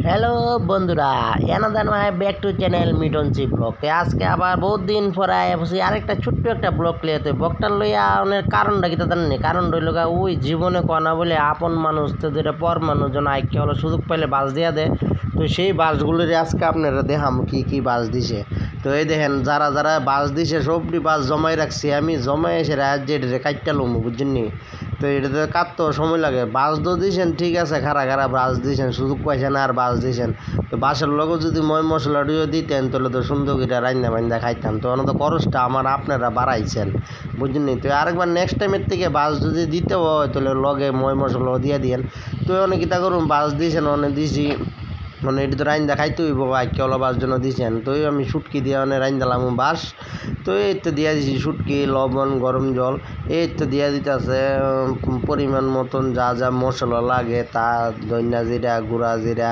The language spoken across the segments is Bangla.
হ্যালো বন্ধুরা, another my back to channel মিটনসি ব্লগ। আজকে আবার বহুত দিন পরে বসে আরেকটা ছোট্ট একটা ব্লগ লিয়েতে ব্লগটা লইয়া অনেক কারণটা কি তাদের নেই। কারণ রইল ওই জীবনে কনা বলে আপন মানুষ তো যেটা পর মানুষজন আইকে হলো সুযোগ পাইলে বাস দিয়া দেয়। তো সেই বাসগুলোর আজকে আপনারা দেখাম কি কি বাস দিছে। তো এই দেখেন যারা যারা বাস দিছে সবটি বাস জমাই রাখছি আমি, জমাই এসে রাত যে কাটটা লমু বুঝছেন নি। তো এটাতে কাটতে সময় লাগে। বাস তো দিয়েছেন ঠিক আছে, খারা খারা বাস দিয়েছেন, সুযোগ পাইছেন আর বাস দিয়েছেন। তো বাসের লোক যদি ময় মশলাটিও দিতেন তাহলে তো সুন্দর করে রান্না বান্না খাইতাম। তো অনেক খরচটা আমার আপনারা বাড়াইছেন বুঝছেন নি। তো আরেকবার নেক্সট টাইমের থেকে বাস যদি দিতে হয় তাহলে লগে ময় মশলাও দিয়ে দিয়েন। তো অনেক কীটা করুন বাস দিয়েছেন অনেক দিয়েছি মানে এটা তো রাইন দেখাইতে হইব আইকে বাস জন্য দিয়েছেন। তো আমি শুটকি দিয়ে অনেক রাইন দিলাম বাস। তো এই তো দিয়া দিছি শুটকি, লবণ, গরম জল এই তো দিয়া দিতেছে পরিমাণ মতন যা যা মশলা লাগে তা ধনিয়া জিরা, গুঁড়া জিরা,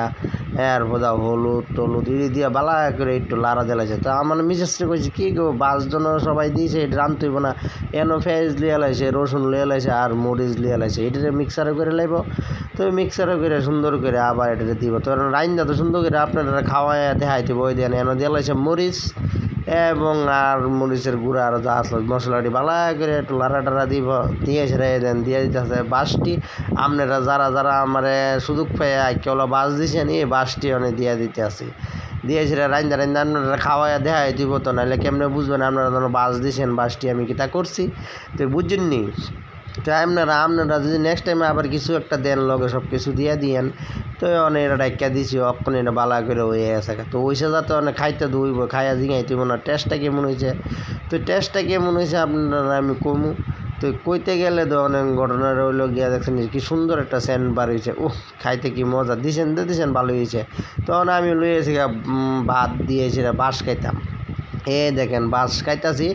এরপর হলুদ টলুদ এই দিয়ে বালা করে একটু লাড়া দিলাইছে। তো আমার মিসেসরে কইছি কি গো বাস জন্য সবাই দিয়েছে এটা রানতে হইব না, এনো পেঁয়াজ লিয়ে লাইছে, রসুন লিয়ে লাইছে আর মরিচ লিয়ে লাইছে, এটাতে মিক্সারে করে লাইব। তো মিক্সারে করে সুন্দর করে আবার এটাতে দিব। তো রাইন্দা তো সুন্দর করে আপনারা খাওয়াই দেখাইতে বই দেন। এনে দিয়ে লাইছে মরিচ এবং আর মরিচের গুঁড়া আর যা আসলো মশলাটি ভালো করে একটু লাড়া টাড়া দিব দিয়ে ছেড়ে দেন। দিয়ে দিতেছে বাসটি আপনারা যারা যারা আমার সুযোগ পেয়ে কেবল বাস দিয়েছেন এই বাসটি অনেক দিয়ে দিতে আসি দিয়ে ছেড়ে রাইন্দা রাইন্দা আপনারা খাওয়াইয়া দেখাই দিব। তো নাহলে কেমনে বুঝবেন আপনারা যেন বাস দিয়েছেন বাসটি আমি কিতা করছি তো বুঝছেননি। তো আপনারা যদি নেক্সট টাইমে আবার কিছু একটা দেন লগে সব কিছু দিয়ে দিয়েন। তো অনেক এটা ডাক্কা দিছি অক্ষণ এটা বালা করে হয়ে গেছে। তো ওইসে যাতে অনেক খাইতে ধুইব, খাইয়া জিঙাইতে না টেস্টটা কেমন হয়েছে। তো টেস্টটা কেমন হয়েছে আপনারা আমি কমু। তো কইতে গেলে তো অনেক ঘটনা রইল গিয়া দেখছেন কি সুন্দর একটা সেন্ট বার হয়েছে। খাইতে কি মজা দিছেন ভালো হয়েছে। তখন আমি লইয়েছি ভাত দিয়েছি বাঁশ খাইতাম। দেখেন বাস খাইতাছি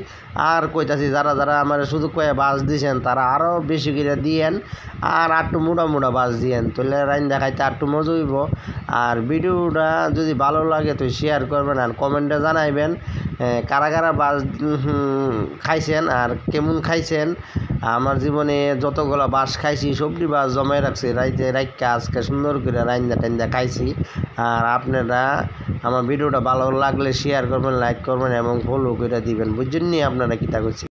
আর কইতাছি যারা যারা আমার সুযোগ পায় বাস দিয়েছেন তারা আরও বেশি করে দিয়েন আর একটু মোটা বাস দিয়েন তাহলে রাইন দেখাইতে একটু মজা হইব। আর ভিডিওটা যদি ভালো লাগে তো শেয়ার করবেন আর কমেন্টে জানাইবেন কারা কারা বাস খাইছেন আর কেমন খাইছেন। আমার জীবনে যতগুলো বাস খাইছি সবটি বাস জমাই রাখছি রাইতে রাইকা আজকে সুন্দর করে রাইন্দা টাইন্দা খাইছি। আর আপনারা আমার ভিডিওটা ভালো লাগলে শেয়ার করবেন, লাইক করবেন এবং ফলো করে দিবেন বুঝছেন নি আপনারা কী তা করছি।